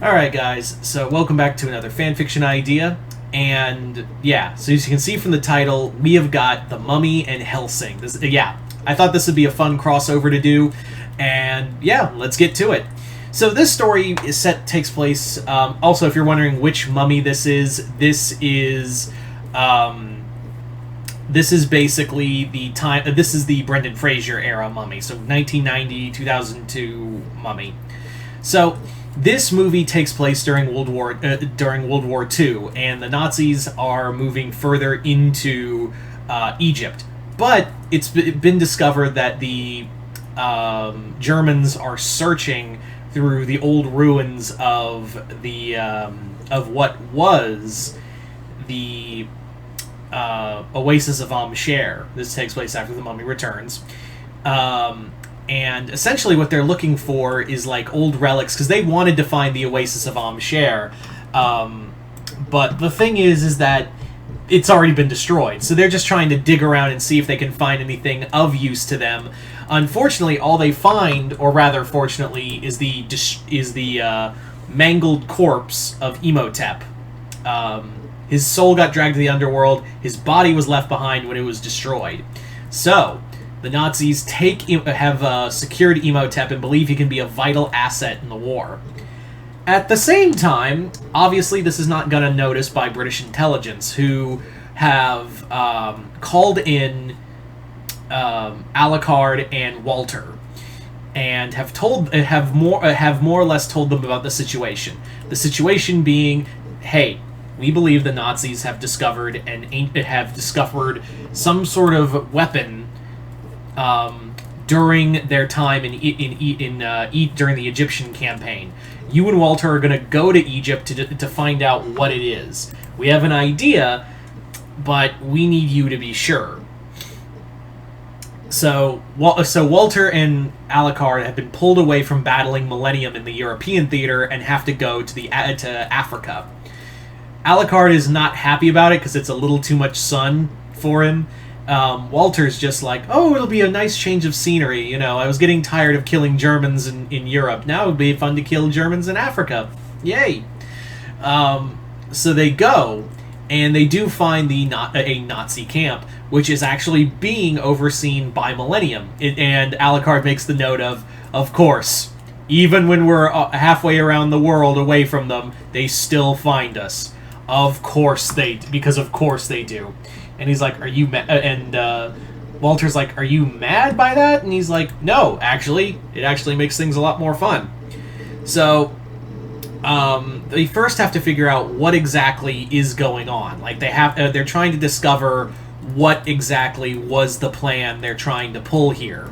Alright guys, so welcome back to another fanfiction idea, and yeah, so as you can see from the title, we have got The Mummy and Hellsing. I thought this would be a fun crossover to do, and yeah, let's get to it. So this story takes place, also if you're wondering which mummy this is basically the time, this is the Brendan Fraser era mummy, so 1990, 2002 mummy. So, this movie takes place during World War II, and the Nazis are moving further into Egypt. But it's been discovered that the Germans are searching through the old ruins of the of what was the Oasis of Sher. This takes place after the Mummy returns. And essentially what they're looking for is like old relics, because they wanted to find the Oasis of Sher. But the thing is that it's already been destroyed. So they're just trying to dig around and see if they can find anything of use to them. Unfortunately, all they find, or rather fortunately, is the mangled corpse of Imhotep. His soul got dragged to the underworld. His body was left behind when it was destroyed. So the Nazis have secured Imhotep and believe he can be a vital asset in the war. At the same time, obviously this is not gone unnoticed by British intelligence, who have called in Alucard and Walter, and have more or less told them about the situation. The situation being, hey, we believe the Nazis have discovered some sort of weapon during their time during the Egyptian campaign. You and Walter are going to go to Egypt to find out what it is. We have an idea, but we need you to be sure. So Walter and Alucard have been pulled away from battling Millennium in the European theater and have to go to Africa. Alucard is not happy about it because it's a little too much sun for him. Walter's just like, oh, it'll be a nice change of scenery. You know, I was getting tired of killing Germans in Europe. Now it would be fun to kill Germans in Africa. Yay! So they go, and they do find a Nazi camp, which is actually being overseen by Millennium. And Alucard makes the note of course, even when we're halfway around the world away from them, they still find us. Of course because of course they do. And he's like, are you mad? And Walter's like, are you mad by that? And he's like, no, actually. It actually makes things a lot more fun. So, they first have to figure out what exactly is going on. Like, they're trying to discover what exactly was the plan they're trying to pull here.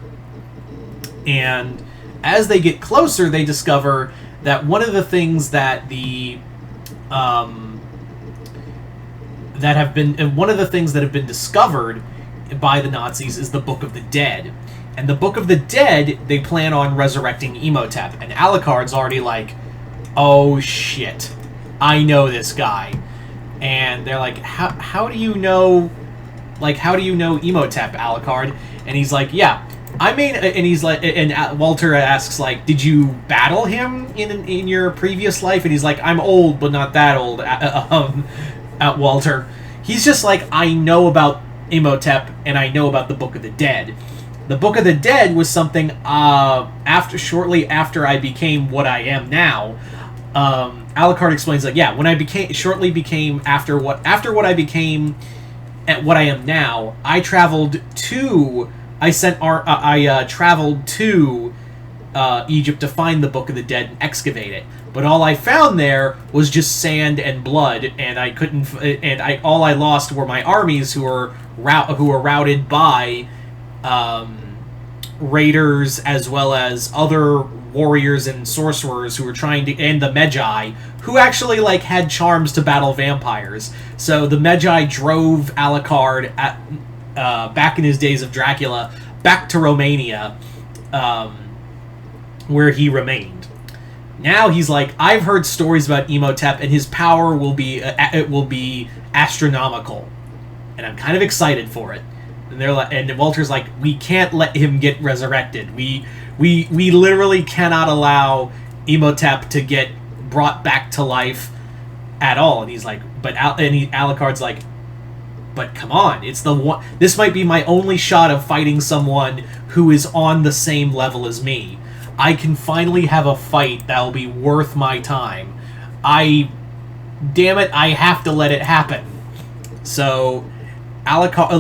And as they get closer, they discover that one of the things that have been discovered by the Nazis is the Book of the Dead. And the Book of the Dead, they plan on resurrecting Imhotep. And Alucard's already like, oh shit, I know this guy. And they're like, how do you know Imhotep, Alucard? And he's like, yeah, and Walter asks, like, did you battle him in your previous life? And he's like, I'm old, but not that old, at Walter. He's just like, I know about Imhotep, and I know about the Book of the Dead. The Book of the Dead was something shortly after I became what I am now. Alucard explains, like, yeah, when I after what I became at what I am now, I traveled to Egypt to find the Book of the Dead and excavate it. But all I found there was just sand and blood, and all I lost were my armies who were routed by raiders, as well as other warriors and sorcerers who were and the Magi, who actually had charms to battle vampires. So the Magi drove Alucard back in his days of Dracula back to Romania, where he remained. Now he's like, I've heard stories about Imhotep, and his power will be astronomical, and I'm kind of excited for it. And Walter's like, we can't let him get resurrected. We literally cannot allow Imhotep to get brought back to life at all. And he's like, Alucard's like, but come on, it's the one. This might be my only shot of fighting someone who is on the same level as me. I can finally have a fight that'll be worth my time. Damn it, I have to let it happen. So, Alucard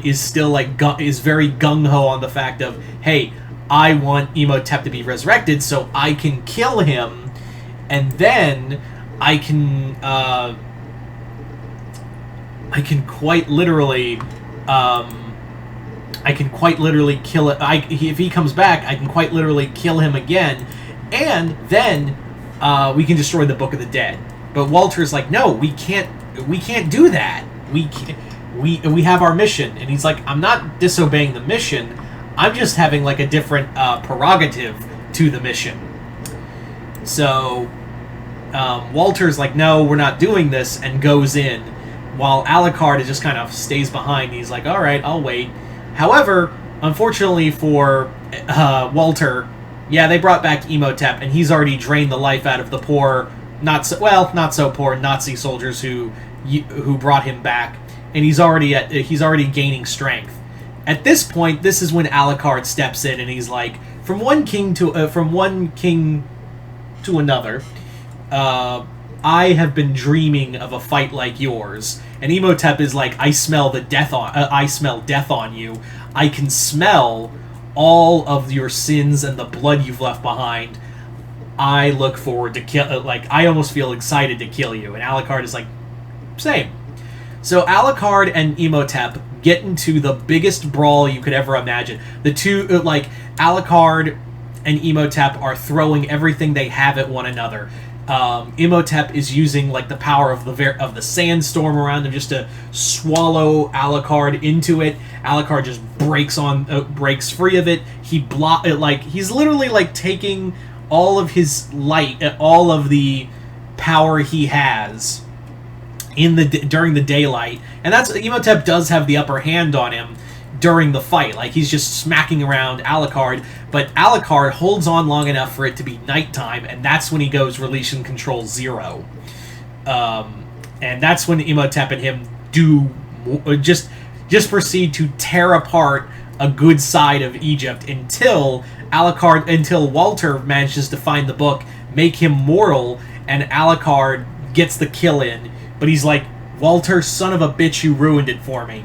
is still like is very gung ho on the fact of, hey, I want Imhotep to be resurrected so I can kill him, and then I can quite literally kill it. If he comes back, I can quite literally kill him again, and then we can destroy the Book of the Dead. But Walter's like, no, we can't do that. We have our mission, and he's like, I'm not disobeying the mission. I'm just having like a different prerogative to the mission. So Walter's like, no, we're not doing this, and goes in, while Alucard just kind of stays behind. He's like, all right, I'll wait. However, unfortunately for Walter, yeah, they brought back Imhotep, and he's already drained the life out of the poor, not so poor Nazi soldiers who brought him back, and he's already gaining strength. At this point, this is when Alucard steps in, and he's like, from one king to another, I have been dreaming of a fight like yours. And Imhotep is like, I smell death on you. I can smell all of your sins and the blood you've left behind. I look forward to I almost feel excited to kill you. And Alucard is like, same. So Alucard and Imhotep get into the biggest brawl you could ever imagine. The two, Alucard and Imhotep are throwing everything they have at one another. Imhotep is using the power of the sandstorm around him just to swallow Alucard into it. Alucard just breaks free of it. He's literally taking all of his light, all of the power he has during the daylight, and that's Imhotep does have the upper hand on him during the fight. He's just smacking around Alucard, but Alucard holds on long enough for it to be nighttime, and that's when he goes Relation Control 0. And that's when Imhotep and him do just proceed to tear apart a good side of Egypt until Walter manages to find the book, make him mortal, and Alucard gets the kill in. But he's like, Walter, son of a bitch, you ruined it for me.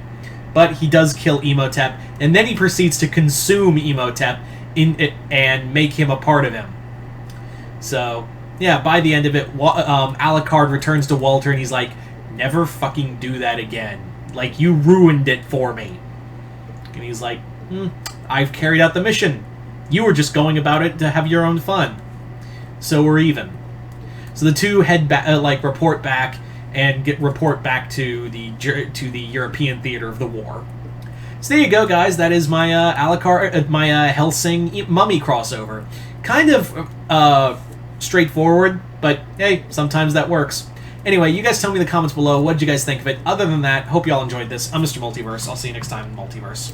But he does kill Imhotep, and then he proceeds to consume Imhotep and make him a part of him. So, yeah, by the end of it, Alucard returns to Walter, and he's like, never fucking do that again. You ruined it for me. And he's like, I've carried out the mission. You were just going about it to have your own fun. So we're even. So the two head back, report back, and report back to the European theater of the war. So there you go, guys. That is my Alucard, my Hellsing mummy crossover. Kind of straightforward, but hey, sometimes that works. Anyway, you guys tell me in the comments below, what did you guys think of it? Other than that, hope you all enjoyed this. I'm Mr. Multiverse. I'll see you next time in Multiverse.